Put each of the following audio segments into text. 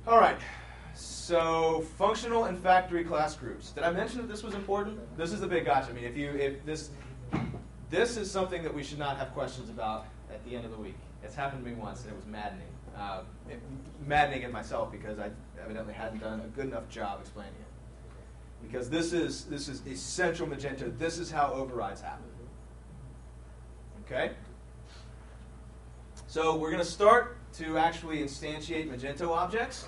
All right. So functional and factory class groups. Did I mention that this was important? This is the big gotcha. I mean, if this is something that we should not have questions about at the end of the week. It's happened to me once, and it was maddening. Maddening in myself because I evidently hadn't done a good enough job explaining it. Because this is essential Magento. This is how overrides happen. Okay? So we're going to start to actually instantiate Magento objects.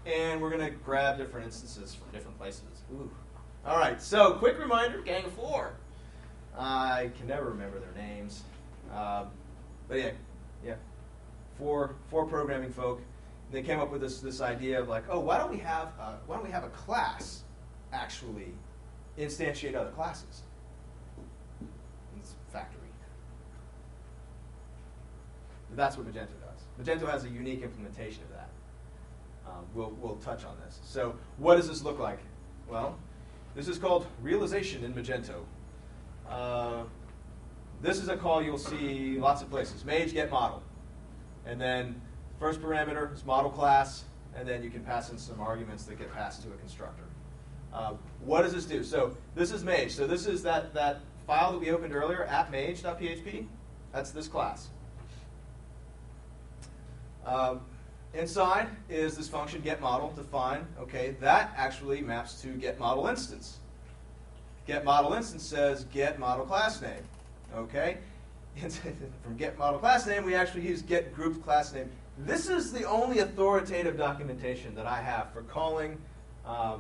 And we're going to grab different instances from different places. Ooh. All right, so quick reminder, gang of four. I can never remember their names. But yeah. Four programming folk. They came up with this idea of like, oh, why don't we have a class actually instantiate other classes? It's factory. That's what Magento does. Magento has a unique implementation of that. We'll touch on this. So what does this look like? Well, this is called realization in Magento. This is a call you'll see lots of places. Mage get model. And then first parameter is model class, and then you can pass in some arguments that get passed to a constructor. What does this do? So this is Mage. So this is that file that we opened earlier, appmage.php. That's this class. Inside is this function getModel define. Okay, that actually maps to getModelInstance. GetModelInstance says getModelClassName. Okay, from getModelClassName we actually use getGroupClassName. This is the only authoritative documentation that I have for calling a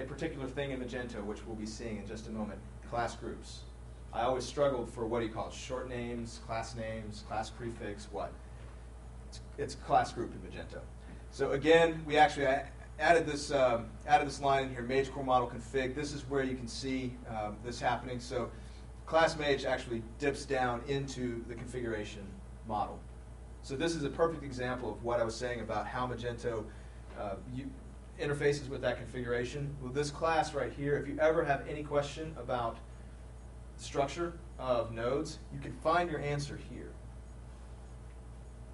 particular thing in Magento, which we'll be seeing in just a moment, class groups. I always struggled for what do you call it, short names, class prefix, what? It's a class group in Magento. So again, we actually added this line in here, Mage core model config. This is where you can see this happening. So class Mage actually dips down into the configuration model. So this is a perfect example of what I was saying about how Magento interfaces with that configuration. With this class right here, if you ever have any question about structure of nodes, you can find your answer here.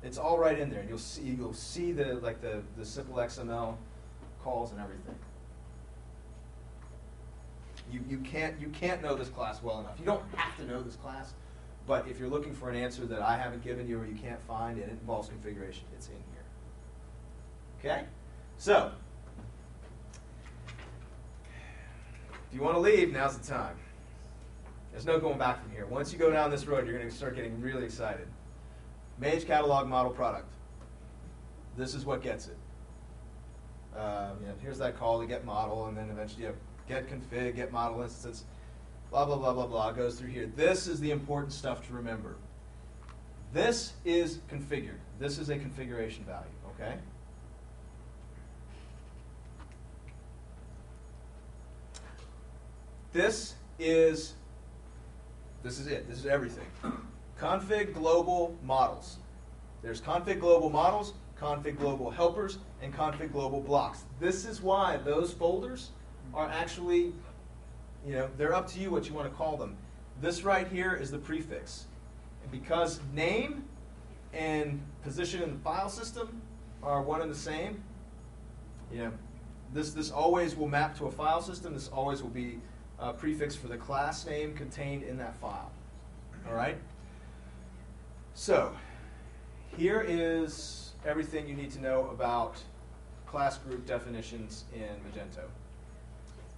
It's all right in there, and you'll see the simple XML calls and everything. You can't know this class well enough. You don't have to know this class, but if you're looking for an answer that I haven't given you or you can't find and it involves configuration, it's in here. Okay? So, if you want to leave, now's the time. There's no going back from here. Once you go down this road, you're going to start getting really excited. Mage catalog model product. This is what gets it. Here's that call to get model, and then eventually you have get config, get model instance, blah, blah, blah, blah, blah. It goes through here. This is the important stuff to remember. This is configured. This is a configuration value, okay? This is it. This is everything. Config global models. There's config global models, config global helpers, and config global blocks. This is why those folders are actually, they're up to you what you want to call them. This right here is the prefix. And because name and position in the file system are one and the same, this always will map to a file system. This always will be a prefix for the class name contained in that file. All right? So, here is everything you need to know about class group definitions in Magento.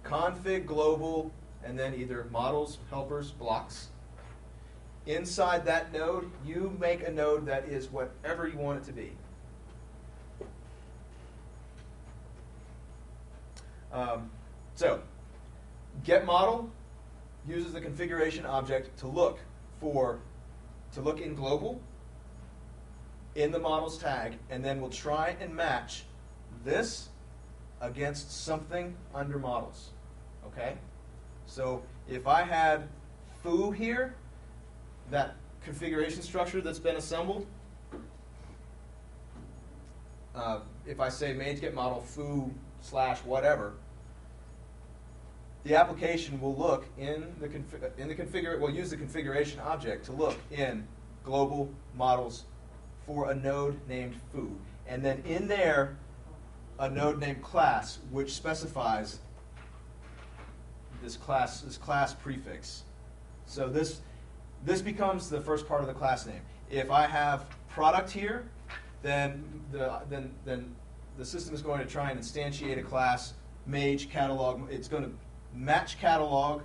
Config global, and then either models, helpers, blocks. Inside that node, you make a node that is whatever you want it to be. So, getModel uses the configuration object to look in global, in the models tag, and then we'll try and match this against something under models. Okay? So if I had foo here, that configuration structure that's been assembled, if I say mage get model foo / whatever, the application will look will use the configuration object to look in global models for a node named foo. And then in there, a node named class, which specifies this class prefix. So this becomes the first part of the class name. If I have product here, then the system is going to try and instantiate a class, Mage catalog. It's going to match catalog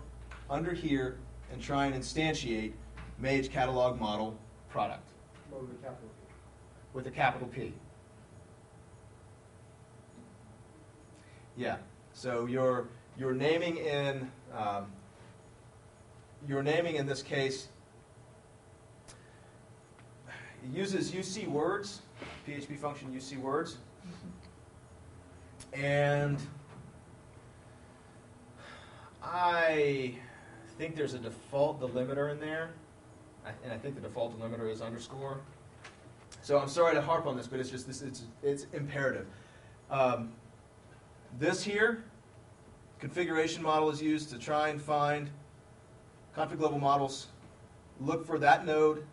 under here and try and instantiate Mage catalog model product. With a capital P. With a capital P. Yeah. So your naming in this case uses UC words, PHP function UC words, and I think there's a default delimiter in there, and I think the default delimiter is underscore. So I'm sorry to harp on this, but it's just it's imperative. This here, configuration model is used to try and find config level models. Look for that node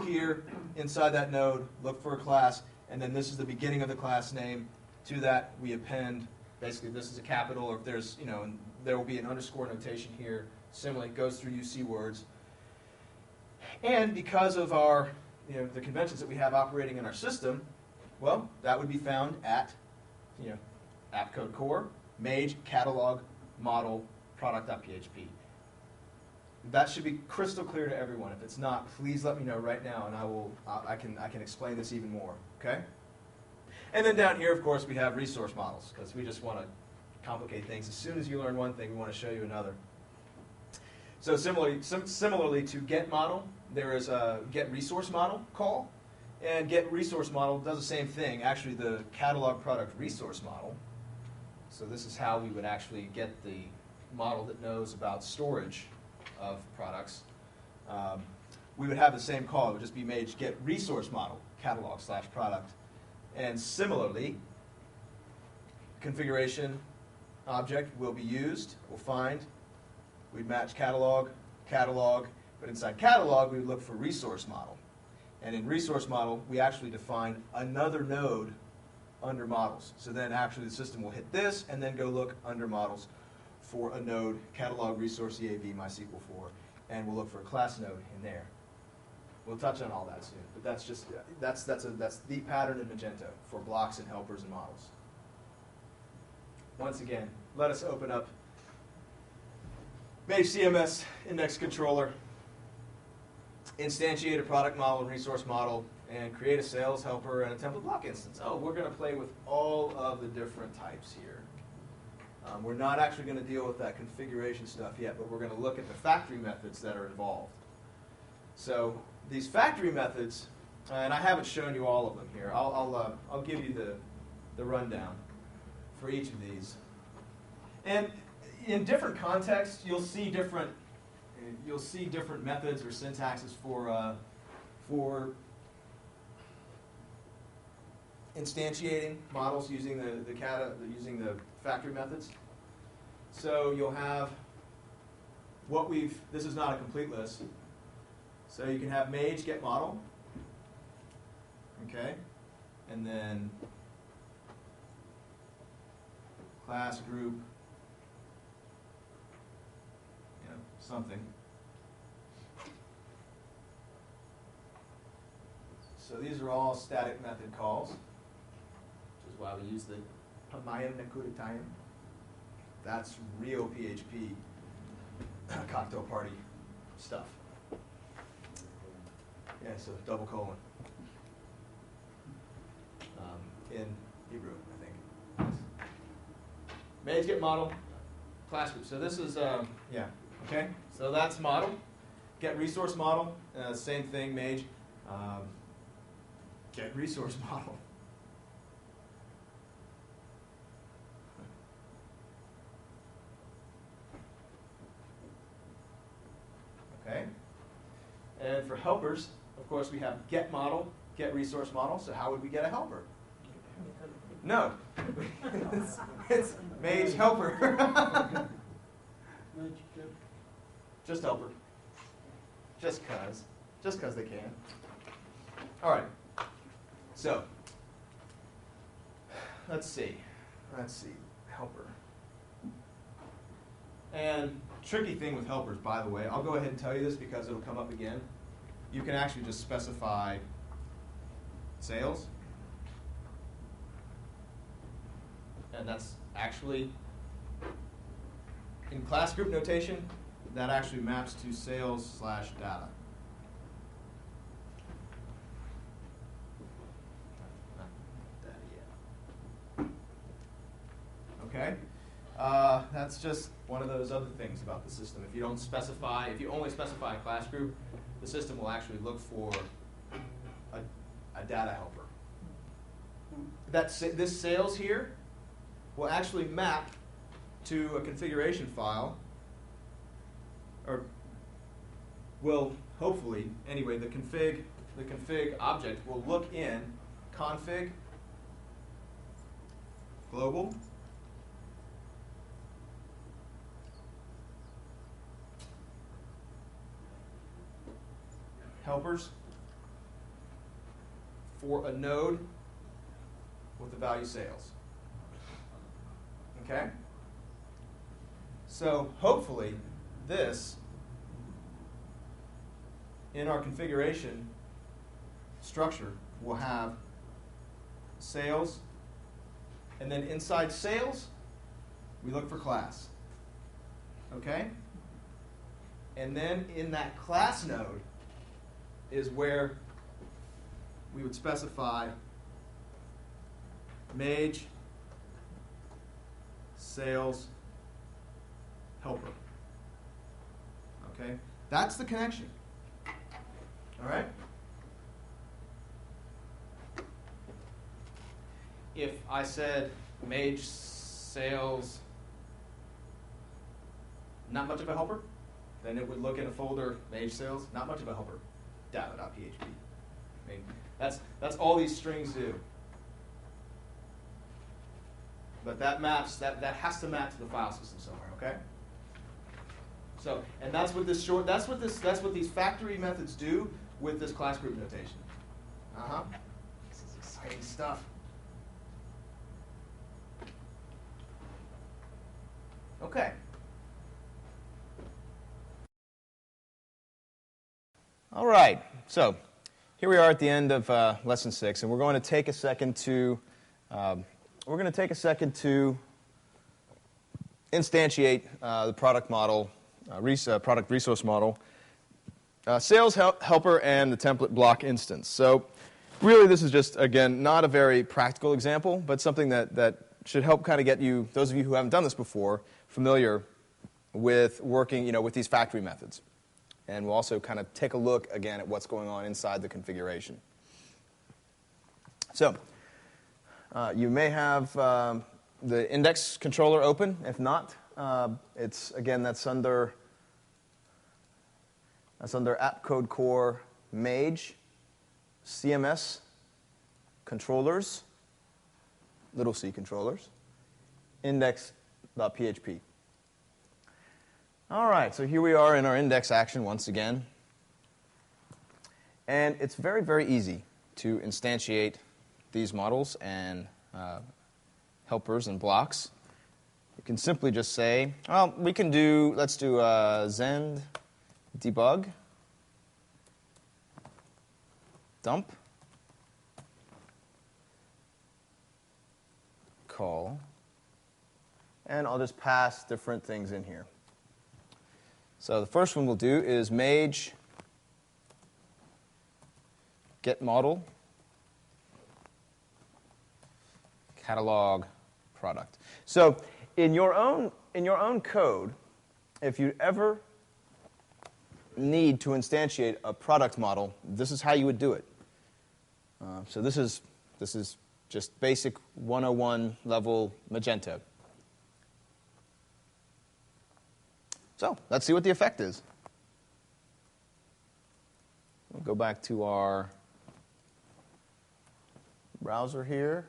here, inside that node, look for a class, and then this is the beginning of the class name. To that, we append, basically this is a capital, or if there's, and there will be an underscore notation here. Similarly, it goes through UC words. And because of our, the conventions that we have operating in our system, well, that would be found at, app code core, Mage, catalog, model, product.php. That should be crystal clear to everyone. If it's not, please let me know right now, and I can explain this even more. Okay? And then down here, of course, we have resource models, because we just want to complicate things. As soon as you learn one thing, we want to show you another. So similarly to get model, there is a get resource model call, and get resource model does the same thing. Actually, the catalog product resource model. So this is how we would actually get the model that knows about storage of products. We would have the same call. It would just be Mage get resource model catalog/product. And similarly, configuration object will be used. We'll find. We'd match catalog, but inside catalog we would look for resource model. And in resource model, we actually define another node under models. So then actually the system will hit this and then go look under models for a node, catalog resource EAV MySQL4, and we'll look for a class node in there. We'll touch on all that soon, but that's just that's the pattern in Magento for blocks and helpers and models. Once again, let us open up Mage CMS index controller, instantiate a product model and resource model, and create a sales helper and a template block instance. Oh, we're going to play with all of the different types here. We're not actually going to deal with that configuration stuff yet, but we're going to look at the factory methods that are involved. So these factory methods, and I haven't shown you all of them here. I'll give you the rundown for each of these. And in different contexts, you'll see different methods or syntaxes for instantiating models using the factory methods. So you'll have this is not a complete list. So you can have Mage get model, okay, and then class group, something. So these are all static method calls, which is why we use the Pamayam Nakuditayam. That's real PHP cocktail party stuff. Yeah, so double colon. In Hebrew, I think. Mage get model, class group. So this is, okay. So that's model. Get resource model, same thing, Mage. Get resource model. Okay. And for helpers, of course, we have get model, get resource model. So how would we get a helper? No. it's Mage helper. Just helper. Just cause. Just cause they can. All right. So let's see, helper. And tricky thing with helpers, by the way, I'll go ahead and tell you this because it'll come up again. You can actually just specify sales. And that's actually, in class group notation, that actually maps to sales/data. Okay? That's just one of those other things about the system. If you don't specify, if you only specify a class group, the system will actually look for a data helper. This sales here will actually map to a configuration file, or will hopefully, anyway, the config object will look in config global helpers for a node with the value sales. Okay? So hopefully this, in our configuration structure, will have sales, and then inside sales, we look for class. Okay? And then in that class node is where we would specify Mage sales helper. Okay? That's the connection. All right? If I said Mage sales not much of a helper, then it would look in a folder Mage sales not much of a helper data.php. I mean, that's all these strings do. But that maps, that has to map to the file system somewhere, okay? So, and that's what that's what these factory methods do with this class group notation. This is exciting stuff. Okay. All right. So, here we are at the end of lesson 6, and we're going to take a second to instantiate the product model, product resource model, sales helper, and the template block instance. So really this is just, again, not a very practical example, but something that should help kind of get you, those of you who haven't done this before, familiar with working with these factory methods. And we'll also kind of take a look again at what's going on inside the configuration. So you may have the index controller open. If not, it's again that's under App Code Core Mage CMS controllers, little c controllers, index.php. All right, so here we are in our index action once again. And it's very, very easy to instantiate these models and helpers and blocks. You can simply just say, well, let's do zend debug dump call, and I'll just pass different things in here. So the first one we'll do is Mage get model catalog product. So in your own code, if you ever need to instantiate a product model, this is how you would do it. So this is just basic 101 level Magento. So let's see what the effect is. We'll go back to our browser here.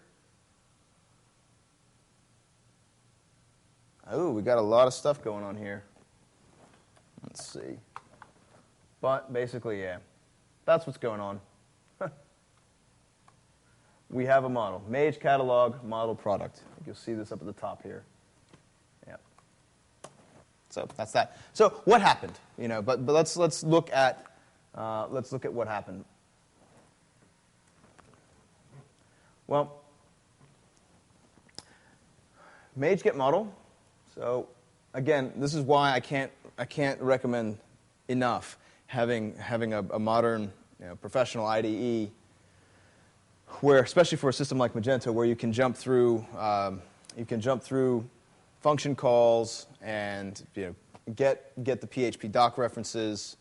Oh, we got a lot of stuff going on here. Let's see. But basically, yeah, that's what's going on. we have a model. Mage catalog model product. You'll see this up at the top here. Yeah. So that's that. So what happened? But let's look at what happened. Well, Mage get model. So again, this is why I can't recommend enough having a modern professional IDE, where, especially for a system like Magento, where you can jump through function calls and get the PHP doc references,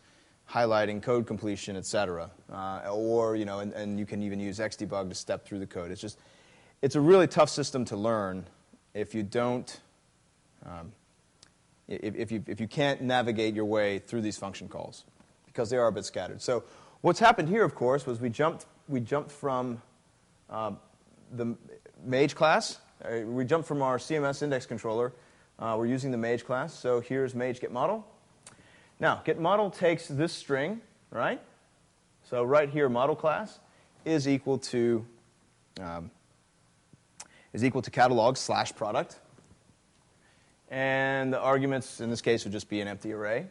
highlighting code completion, etc. And you can even use Xdebug to step through the code. It's a really tough system to learn if you don't if you can't navigate your way through these function calls, because they are a bit scattered. So what's happened here, of course, was we jumped from the Mage class. We jumped from our CMS index controller. We're using the Mage class. So here's Mage get model. Now, get model takes this string, right? So right here, model class is equal to catalog / product. And the arguments, in this case, would just be an empty array.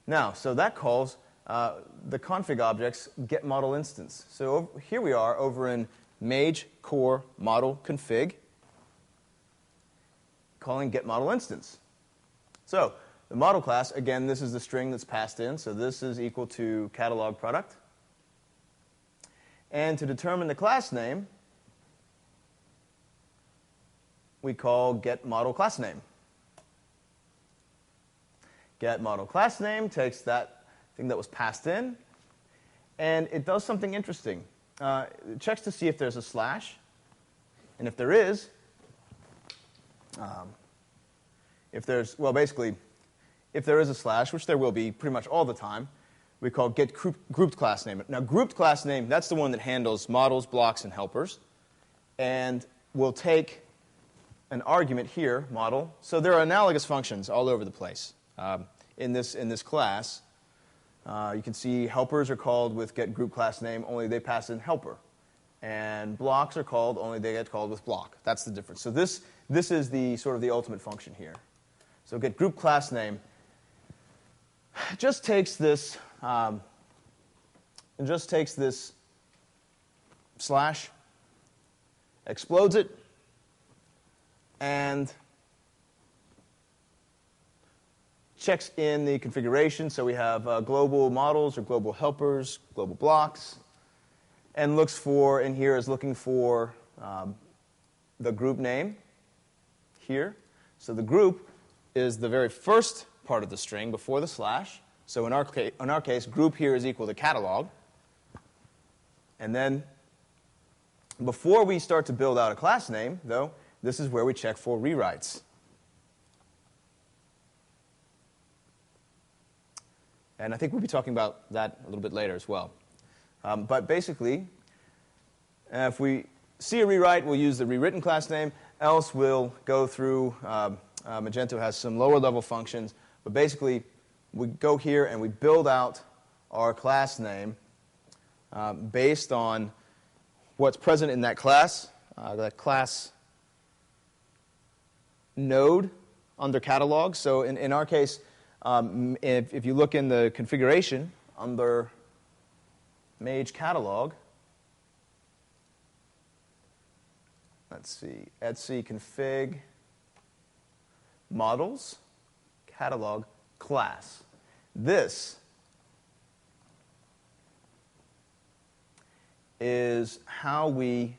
Now, so that calls the config object's get model instance. So here we are over in Mage core model config, calling get model instance. So the model class, again, this is the string that's passed in. So this is equal to catalog product. And to determine the class name, we call get model class name. Get model class name takes that thing that was passed in, and it does something interesting. It checks to see if there's a slash, and if there is, if there is a slash, which there will be pretty much all the time, we call get grouped class name. Now, grouped class name, that's the one that handles models, blocks, and helpers, and we'll take an argument here, model. So there are analogous functions all over the place. In this class, you can see helpers are called with get group class name, only they pass in helper. And blocks are called, only they get called with block. That's the difference. So this is the sort of the ultimate function here. So get group class name just takes this slash, explodes it, and checks in the configuration. So we have global models or global helpers, global blocks, and looks for, in here is looking for the group name here. So the group is the very first part of the string before the slash. So in our case, group here is equal to catalog. And then before we start to build out a class name, though, this is where we check for rewrites. And I think we'll be talking about that a little bit later as well. But basically, if we see a rewrite, we'll use the rewritten class name. Else, we'll go through, Magento has some lower level functions. But basically, we go here and we build out our class name based on what's present in that class node under catalog. So in our case, if you look in the configuration under Mage catalog, let's see, etc config models catalog class. This is how we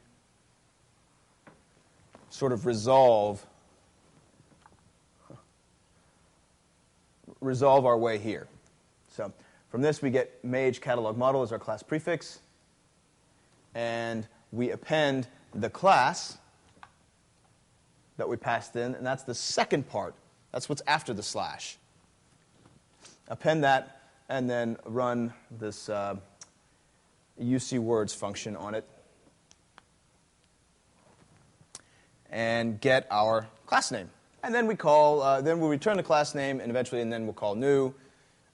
sort of resolve our way here. So from this, we get Mage catalog model as our class prefix, and we append the class that we passed in, and that's the second part. That's what's after the slash. Append that, and then run this UCWords function on it, and get our class name. And then we call, then we'll return the class name, and eventually, and then we'll call new,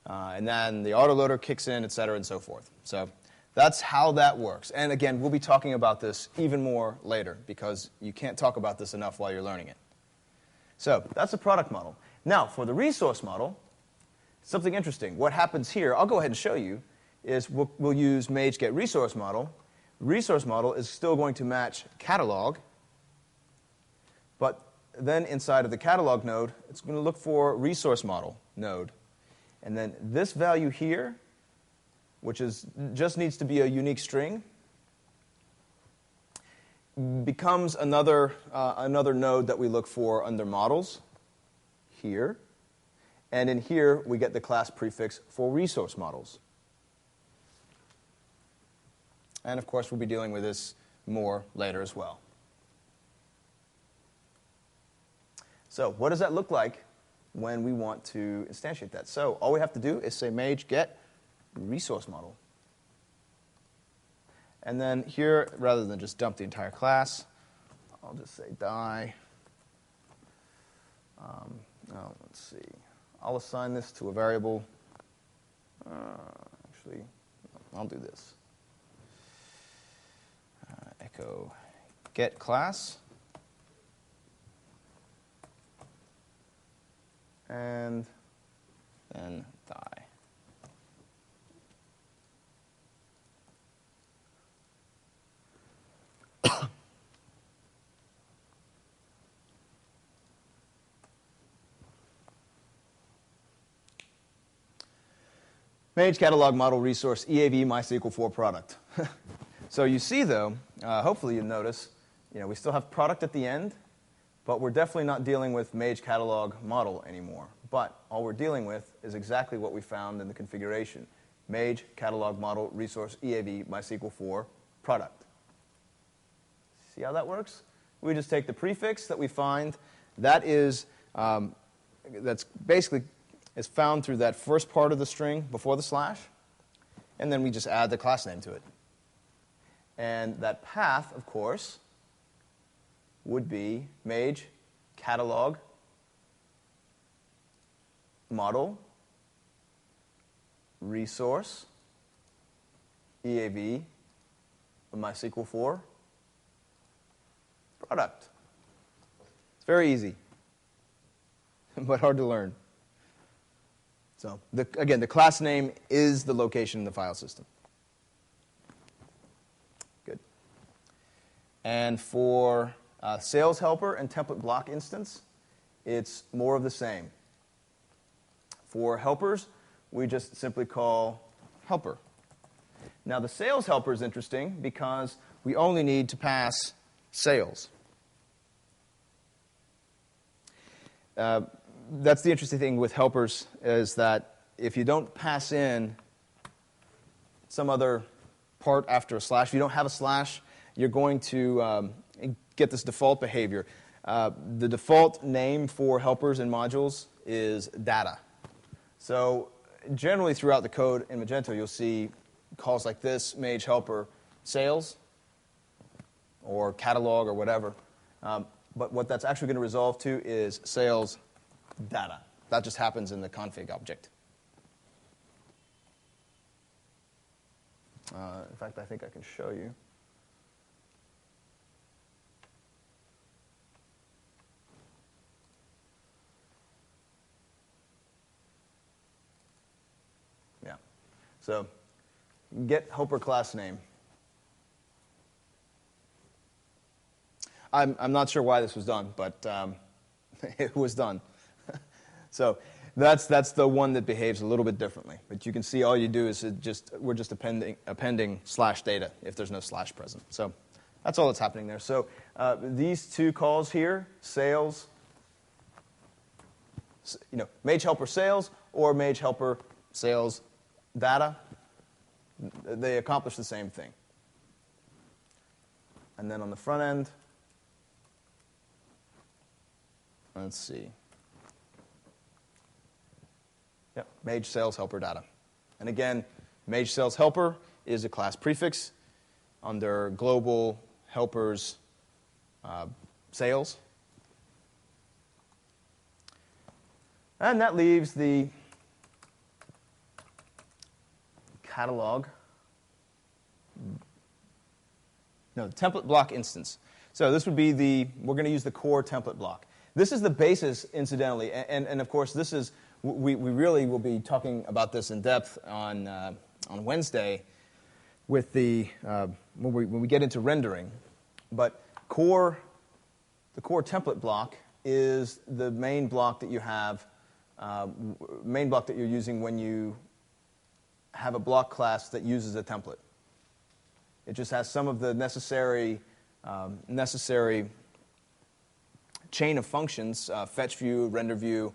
and then the autoloader kicks in, et cetera, and so forth. So that's how that works. And again, we'll be talking about this even more later because you can't talk about this enough while you're learning it. So that's the product model. Now, for the resource model, something interesting. What happens here, I'll go ahead and show you, is we'll use Mage get resource model. Resource model is still going to match catalog, but then inside of the catalog node, it's going to look for resource model node. And then this value here, which just needs to be a unique string, becomes another node that we look for under models here. And in here, we get the class prefix for resource models. And of course, we'll be dealing with this more later as well. So what does that look like when we want to instantiate that? So all we have to do is say Mage get resource model. And then here, rather than just dump the entire class, I'll just say die. Let's see. I'll assign this to a variable. Actually, I'll do this. Echo get class. And then die. Mage catalog model resource EAV MySQL 4 product. So you see, though, hopefully you notice, we still have product at the end, but we're definitely not dealing with Mage catalog model anymore. But all we're dealing with is exactly what we found in the configuration. Mage catalog model resource EAV MySQL 4 product. See how that works? We just take the prefix that we find. That's basically is found through that first part of the string before the slash, and then we just add the class name to it. And that path, of course, would be Mage catalog model resource EAV MySQL 4 product. It's very easy, but hard to learn. So again, the class name is the location in the file system. Good. And for sales helper and template block instance, it's more of the same. For helpers, we just simply call helper. Now, the sales helper is interesting because we only need to pass sales. That's the interesting thing with helpers, is that if you don't pass in some other part after a slash, if you don't have a slash, you're going to get this default behavior. The default name for helpers and modules is data. So generally throughout the code in Magento, you'll see calls like this, Mage helper sales, or catalog, or whatever. But what that's actually going to resolve to is sales data. That just happens in the config object. In fact, I think I can show you. Yeah. So get helper class name. I'm not sure why this was done, but it was done. So that's the one that behaves a little bit differently. But you can see all you do is we're just appending slash data if there's no slash present. So that's all that's happening there. So these two calls here, sales, Mage helper sales or Mage helper sales data, they accomplish the same thing. And then on the front end, let's see. Yep, Mage sales helper data. And again, Mage sales helper is a class prefix under global helpers sales. And that leaves the catalog No, the template block instance. So this would be we're going to use the core template block. This is the basis, incidentally, and of course this is, we really will be talking about this in depth on Wednesday with when we get into rendering. But the core template block is the main block that you have, main block that you're using when you have a block class that uses a template. It just has some of the necessary chain of functions, fetch view, render view,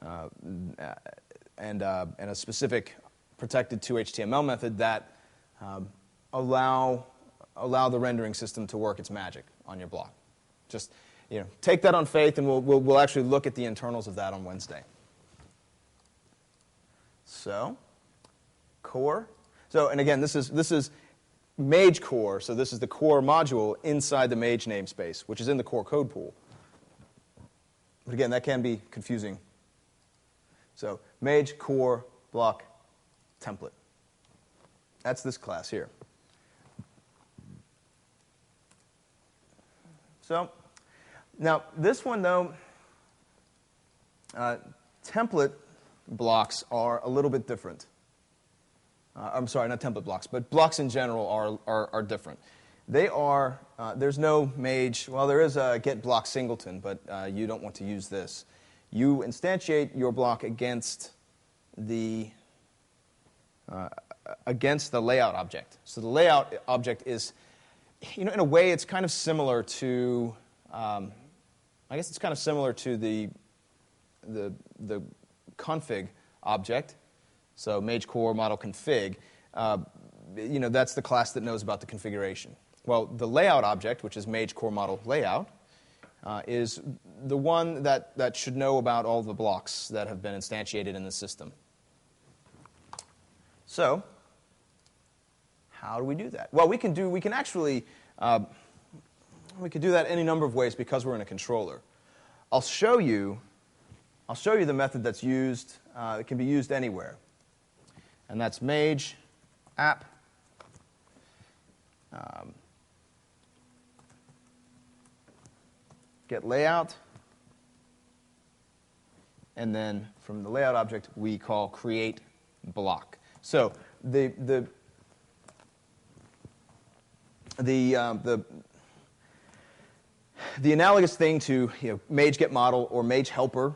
and a specific protected toHTML method that allow the rendering system to work its magic on your block. Just take that on faith, and we'll actually look at the internals of that on Wednesday. So, core. So, and again, this is Mage core. So this is the core module inside the Mage namespace, which is in the core code pool. But again, that can be confusing. So Mage core block template. That's this class here. So now this one, though, template blocks are a little bit different. I'm sorry, not template blocks, but blocks in general are different. They are, there's no Mage, well, there is a get block singleton, but you don't want to use this. You instantiate your block against the layout object. So the layout object is, in a way, it's kind of similar to, I guess it's kind of similar to the config object. So Mage core model config, that's the class that knows about the configuration. Well, the layout object, which is Mage core model layout, is the one that should know about all the blocks that have been instantiated in the system. So, how do we do that? Well, we can do that any number of ways because we're in a controller. I'll show you the method that's used. It can be used anywhere. And that's Mage app get layout, and then from the layout object we call create block. So the analogous thing to Mage get model or Mage helper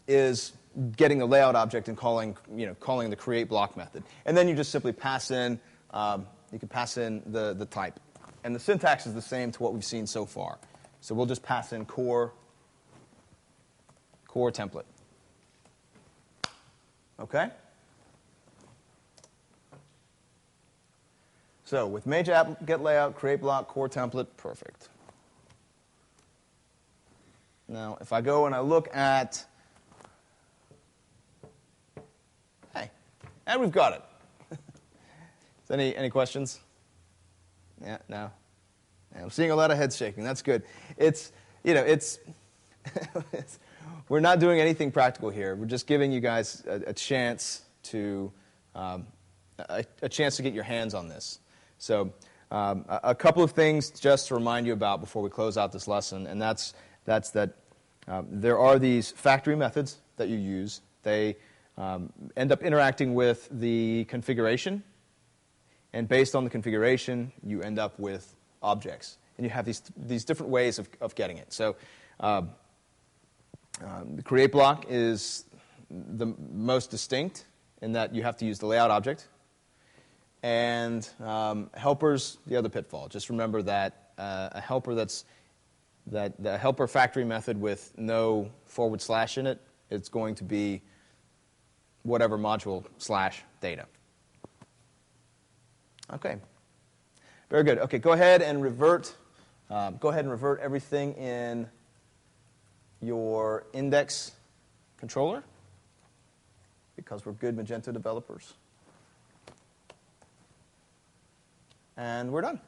is getting the layout object and calling the create block method, and then you just simply pass in the type, and the syntax is the same to what we've seen so far. So we'll just pass in core template. Okay. So with Mage app get layout, create block, core template, perfect. Now if I go and I look at and we've got it. Any questions? Yeah, no. Yeah, I'm seeing a lot of heads shaking. That's good. We're not doing anything practical here. We're just giving you guys a chance to get your hands on this. So a couple of things just to remind you about before we close out this lesson, and that's that there are these factory methods that you use. They end up interacting with the configuration, and based on the configuration, you end up with objects. And you have these different ways of getting it. So the create block is the most distinct in that you have to use the layout object. And helpers, the other pitfall. Just remember that a helper the helper factory method with no / in it, it's going to be whatever module / data. Okay. Very good. Okay, go ahead and revert everything in your index controller because we're good Magento developers. And we're done.